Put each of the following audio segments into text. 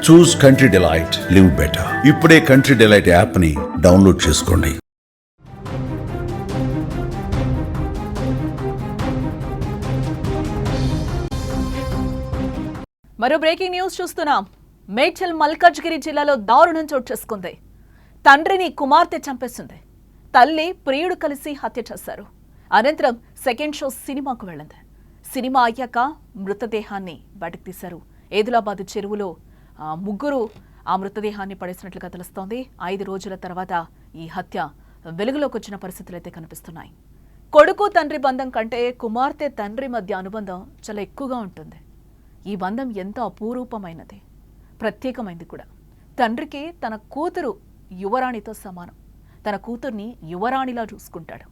చూస్ country delight, live better. ఇప్పుడే country delight app ని download చేసుకోండి. మరో బ్రేకింగ్ న్యూస్ చూస్తున్నాం. మేడ్చల్ మల్కాజ్గిరి జిల్లాలో దారుణం చోటు చేసుకుంది. తండ్రిని కుమార్తె చంపేసింది. తల్లి ప్రియుడు కలిసి హత్య చేశారు. అనంతరం సెకండ్ షో సినిమాకు వెళ్ళింది. సినిమా అయ్యాక మృతదేహాన్ని బయటకు తీశారు. ఏదులాబాద్ చెరువులో ముగ్గురు ఆ మృతదేహాన్ని పడేసినట్లుగా తెలుస్తోంది. 5 రోజుల తర్వాత ఈ హత్య వెలుగులోకి వచ్చిన పరిస్థితులు అయితే కనిపిస్తున్నాయి. కొడుకు తండ్రి బంధం కంటే కుమార్తె తండ్రి మధ్య అనుబంధం చాలా ఎక్కువగా ఉంటుంది. ఈ బంధం ఎంతో అపూరూపమైనది, ప్రత్యేకమైంది కూడా. తండ్రికి తన కూతురు యువరాణితో సమానం. తన కూతుర్ని యువరాణిలా చూసుకుంటాడు.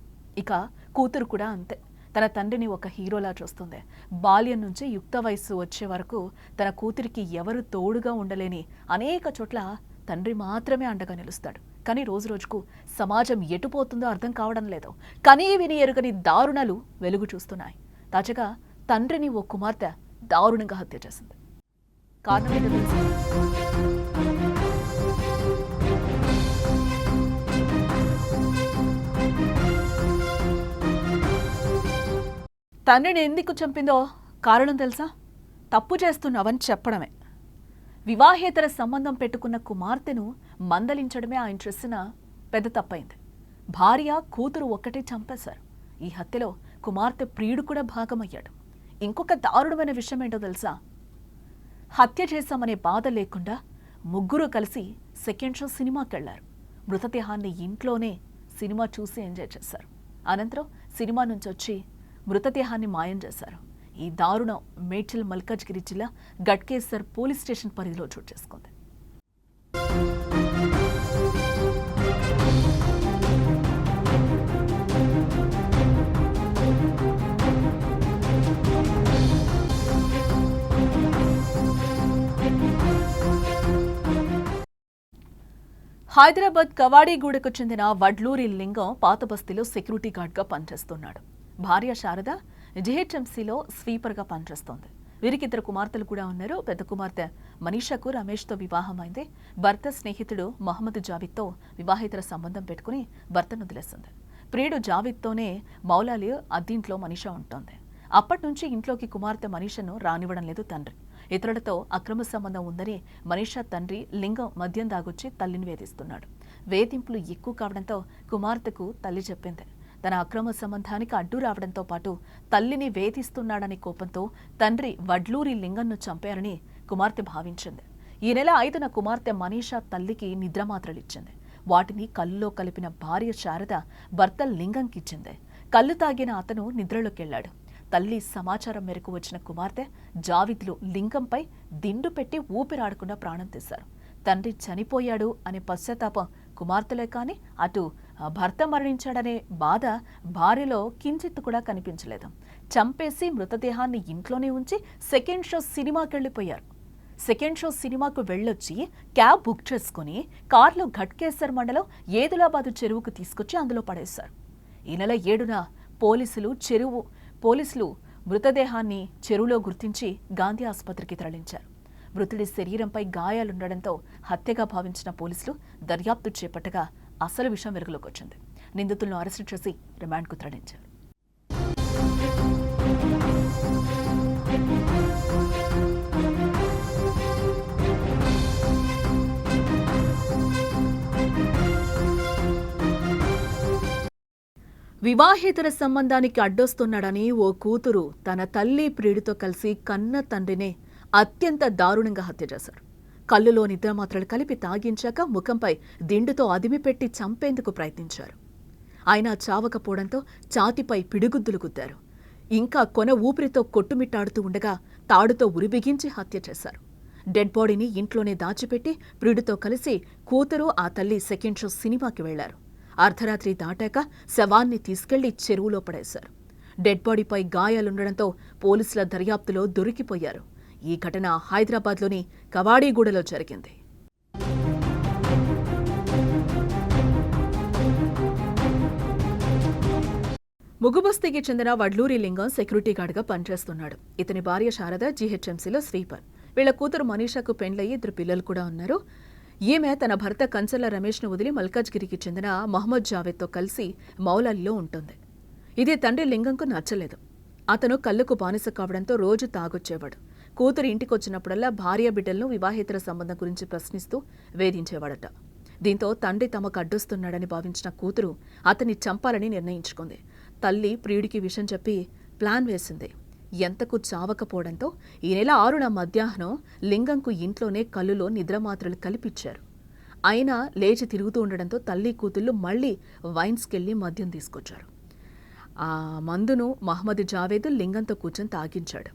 ఇక కూతురు కూడా అంతే. తన తండ్రిని ఒక హీరోలా చూస్తుంది. బాల్యం నుంచి యుక్త వయస్సు వచ్చే వరకు తన కూతురికి ఎవరు తోడుగా ఉండలేని అనేక చోట్ల తండ్రి మాత్రమే అండగా నిలుస్తాడు. కానీ రోజు రోజుకు సమాజం ఎటుపోతుందో అర్థం కావడం లేదు. కనీ విని ఎరుగని దారుణాలు వెలుగు చూస్తున్నాయి. తాజాగా తండ్రిని ఓ కుమార్తె దారుణంగా హత్య చేసింది. కారణం ఏంటో తెలుసు. తండ్రిని ఎందుకు చంపిందో కారణం తెలుసా? తప్పు చేస్తున్నావని చెప్పడమే. వివాహేతర సంబంధం పెట్టుకున్న కుమార్తెను మందలించడమే ఆయన చేసిన పెద్ద తప్పైంది. భార్య కూతురు ఒక్కటే చంపేశారు. ఈ హత్యలో కుమార్తె ప్రియుడు కూడా భాగమయ్యాడు. ఇంకొక దారుణమైన విషయం ఏంటో తెలుసా? హత్య చేశామనే బాధ లేకుండా ముగ్గురు కలిసి సెకండ్ షో సినిమాకి వెళ్లారు. మృతదేహాన్ని ఇంట్లోనే సినిమా చూసి ఎంజాయ్ చేశారు. అనంతరం సినిమా నుంచి వచ్చి మృతదేహాన్ని మాయం చేశారు. ఈ దారుణం మేడ్చల్ మల్కాజ్గిరి జిల్లా గట్కేసర్ పోలీస్ స్టేషన్ పరిధిలో చోటు చేసుకుంది. హైదరాబాద్ కవాడిగూడకు చెందిన వడ్లూరి లింగం పాత బస్తీలో సెక్యూరిటీ గార్డ్గా పనిచేస్తున్నాడు. భార్య శారద జిహెచ్ఎంసీలో స్వీపర్గా పనిచేస్తోంది. వీరికి 2 కుమార్తెలు కూడా ఉన్నారు. పెద్ద కుమార్తె మనీషాకు రమేష్తో వివాహమైంది. భర్త స్నేహితుడు మహమ్మద్ జావిద్తో వివాహేతర సంబంధం పెట్టుకుని భర్తను వదిలేసింది. ప్రియుడు జావిద్తోనే మౌలాలి అద్దీంట్లో మనీషా ఉంటోంది. అప్పటి నుంచి ఇంట్లోకి కుమార్తె మనీషను రానివ్వడం లేదు తండ్రి. ఇతరులతో అక్రమ సంబంధం ఉందని మనీషా తండ్రి లింగం మద్యం దాగొచ్చి తల్లిని వేధిస్తున్నాడు. వేధింపులు ఎక్కువ కావడంతో కుమార్తెకు తల్లి చెప్పింది. తన అక్రమ సంబంధానికి అడ్డు రావడంతో పాటు తల్లిని వేధిస్తున్నాడనే కోపంతో తండ్రి వడ్లూరి లింగంను చంపారని కుమార్తె భావించింది. ఈ నెల 5న కుమార్తె మనీషా తల్లికి నిద్రమాత్రలిచ్చింది. వాటిని కళ్ళులో కలిపిన భార్య శారద భర్త లింగంకిచ్చింది. కళ్ళు తాగిన అతను నిద్రలోకెళ్లాడు. తల్లి సమాచారం మేరకు వచ్చిన కుమార్తె జావిద్లు లింగంపై దిండు పెట్టి ఊపిరాడకుండా ప్రాణం తీశారు. తండ్రి చనిపోయాడు అనే పశ్చాత్తాపం కుమార్తెలే కానీ అటు భర్త మరణించాడనే బాధ భార్యలో కించిత్తు కూడా కనిపించలేదు. చంపేసి మృతదేహాన్ని ఇంట్లోనే ఉంచి సెకండ్ షో సినిమాకెళ్లిపోయారు. సెకండ్ షో సినిమాకు వెళ్ళొచ్చి క్యాబ్ బుక్ చేసుకుని కారులో ఘట్కేసర్ మండలం ఏదులాబాదు చెరువుకు తీసుకొచ్చి అందులో పడేశారు. ఈ నెల 7న పోలీసులు మృతదేహాన్ని చెరువులో గుర్తించి గాంధీ ఆసుపత్రికి తరలించారు. మృతుడి శరీరంపై గాయాలుండడంతో హత్యగా భావించిన పోలీసులు దర్యాప్తు చేపట్టగా అసలు విషయం వెలుగులోకి వచ్చింది. నిందితులను అరెస్టు చేసి రిమాండ్కు తరలించారు. వివాహేతర సంబంధానికి అడ్డొస్తున్నాడని ఓ కూతురు తన తల్లి ప్రియుడితో కలిసి కన్న తండ్రినే అత్యంత దారుణంగా హత్య చేశారు. కళ్ళులో నిద్రమాత్రలు కలిపి తాగించాక ముఖంపై దిండుతో అదిమిపెట్టి చంపేందుకు ప్రయత్నించారు. ఆయన చావకపోవడంతో ఛాతిపై పిడిగుద్దులు గుద్దారు. ఇంకా కొన ఊపిరితో కొట్టుమిట్టాడుతూ ఉండగా తాడుతో ఉరిబిగించి హత్య చేశారు. డెడ్ బాడీని ఇంట్లోనే దాచిపెట్టి ప్రియుడితో కలిసి కూతురు ఆ తల్లి సెకండ్ షో సినిమాకి వెళ్లారు. అర్ధరాత్రి దాటాక శవాన్ని తీసుకెళ్లి చెరువులో పడేశారు. డెడ్ బాడీపై గాయాలుండడంతో పోలీసుల దర్యాప్తులో దొరికిపోయారు. ఈ ఘటన హైదరాబాద్లోని కవాడిగూడలో జరిగింది. ముగుబస్తీకి చెందిన వడ్లూరి లింగం సెక్యూరిటీ గార్డ్గా పనిచేస్తున్నాడు. ఇతని భార్య శారద జీహెచ్ఎంసీలో స్వీపర్. వీళ్ళ కూతురు మనీషాకు పెండ్లయ్యి 2 పిల్లలు కూడా ఉన్నారు. ఈమె తన భర్త కంచర్ల రమేష్ను వదిలి మల్కాజ్గిరికి చెందిన మహమ్మద్ జావేద్తో కలిసి మౌలాలిలో ఉంటుంది. ఇది తండ్రి లింగంకు నచ్చలేదు. అతను కళ్ళకు బానిస కావడంతో రోజు తాగొచ్చేవాడు. కూతురు ఇంటికొచ్చినప్పుడల్లా భార్య బిడ్డలను వివాహేతర సంబంధం గురించి ప్రశ్నిస్తూ వేధించేవాడట. దీంతో తండ్రి తమకు అడ్డొస్తున్నాడని భావించిన కూతురు అతన్ని చంపాలని నిర్ణయించుకుంది. తల్లి ప్రియుడికి విషయం చెప్పి ప్లాన్ వేసింది. ఎంతకు చావకపోవడంతో ఈ నెల 6న మధ్యాహ్నం లింగంకు ఇంట్లోనే కళ్ళులో నిద్రమాత్రలు కల్పించారు. అయినా లేచి తిరుగుతూ ఉండడంతో తల్లి కూతుళ్ళు మళ్లీ వైన్స్కెళ్లి మద్యం తీసుకొచ్చారు. ఆ మందును మహమ్మద్ జావేద్ లింగంతో కూర్చొని తాగించాడు.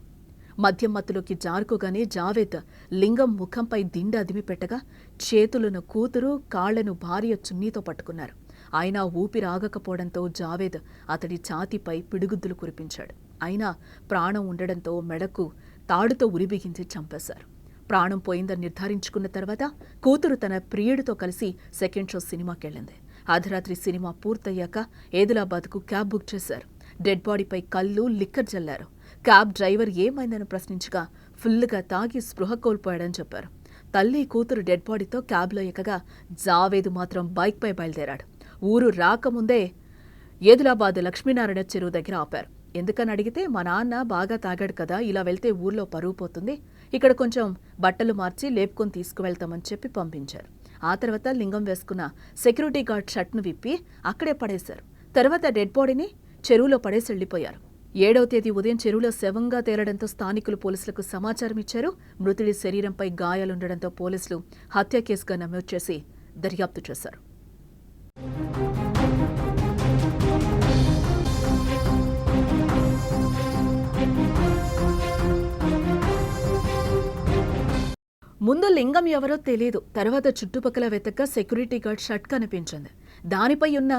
మద్యం మత్తులోకి జారుకోగానే జావేద్ లింగం ముఖంపై దిండు అదిమి పెట్టగా చేతులను కూతురు, కాళ్లను భార్య చున్నీతో పట్టుకున్నారు. అయినా ఊపిరాగకపోవడంతో జావేద్ అతడి ఛాతీపై పిడుగుద్దులు కురిపించాడు. అయినా ప్రాణం ఉండడంతో మెడకు తాడుతో ఉరిబిగించి చంపేశారు. ప్రాణం పోయిందని నిర్ధారించుకున్న తర్వాత కూతురు తన ప్రియుడితో కలిసి సెకండ్ షో సినిమాకెళ్లింది. అర్ధరాత్రి సినిమా పూర్తయ్యాక ఏదిలాబాద్కు క్యాబ్ బుక్ చేశారు. డెడ్ బాడీపై కళ్ళు, లిక్కర్ జల్లారు. క్యాబ్ డ్రైవర్ ఏమైందని ప్రశ్నించగా ఫుల్లుగా తాగి స్పృహ కోల్పోయాడని చెప్పారు. తల్లి కూతురు డెడ్ బాడీతో క్యాబ్లో ఎక్కగా జావేద్ మాత్రం బైక్పై బయలుదేరాడు. ఊరు రాకముందే ఏదిలాబాద్ లక్ష్మీనారాయణ చెరువు దగ్గర ఆపారు. ఎందుకని అడిగితే మా నాన్న బాగా తాగాడు కదా, ఇలా వెళ్తే ఊర్లో పరువు పోతుంది, ఇక్కడ కొంచెం బట్టలు మార్చి లేపుకొని తీసుకువెళ్తామని చెప్పి పంపించారు. ఆ తర్వాత లింగం వేసుకున్న సెక్యూరిటీ గార్డ్ షర్ట్ను విప్పి అక్కడే పడేశారు. తర్వాత డెడ్ బాడీని చెరువులో పడేసి వెళ్లిపోయారు. 7వ తేదీ ఉదయం చెరువులో శవంగా తేలడంతో స్థానికులు పోలీసులకు సమాచారం ఇచ్చారు. మృతుడి శరీరంపై గాయాలుండడంతో పోలీసులు హత్య కేసుగా నమోదు చేసి దర్యాప్తు చేశారు. ముందు లింగం ఎవరో తెలియదు. తర్వాత చుట్టుపక్కల వెతక సెక్యూరిటీ గార్డ్ షర్ట్ కనిపించింది. దానిపై ఉన్న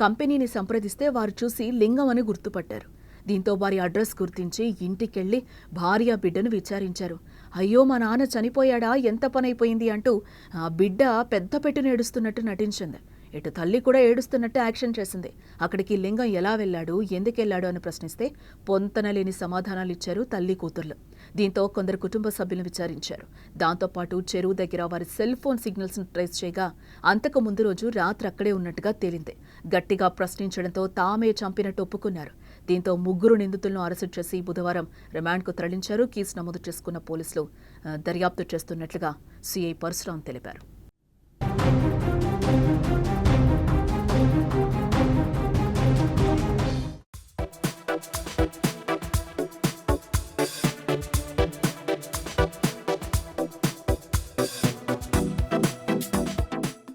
కంపెనీని సంప్రదిస్తే వారు చూసి లింగం అని గుర్తుపట్టారు. దీంతో వారి అడ్రస్ గుర్తించి ఇంటికెళ్లి భార్య బిడ్డను విచారించారు. అయ్యో మా నాన్న చనిపోయాడా, ఎంత పనైపోయింది అంటూ ఆ బిడ్డ పెద్ద పెట్టును ఏడుస్తున్నట్టు నటించింది. ఇటు తల్లి కూడా ఏడుస్తున్నట్టు యాక్షన్ చేసింది. అక్కడికి లింగం ఎలా వెళ్లాడు, ఎందుకెళ్లాడు అని ప్రశ్నిస్తే పొంతనలేని సమాధానాలు ఇచ్చారు తల్లి కూతుర్లు. దీంతో కొందరు కుటుంబ సభ్యులను విచారించారు. దాంతోపాటు చెరువు దగ్గర వారి సెల్ ఫోన్ సిగ్నల్స్ను ట్రేస్ చేయగా అంతకు ముందు రోజు రాత్రి అక్కడే ఉన్నట్టుగా తేలింది. గట్టిగా ప్రశ్నించడంతో తామే చంపినట్టు ఒప్పుకున్నారు. దీంతో 3 నిందితులను అరెస్టు చేసి బుధవారం రిమాండ్కు తరలించారు. కేసు నమోదు చేసుకున్న పోలీసులు దర్యాప్తు చేస్తున్నట్లుగా సీఐ పరశురాం తెలిపారు.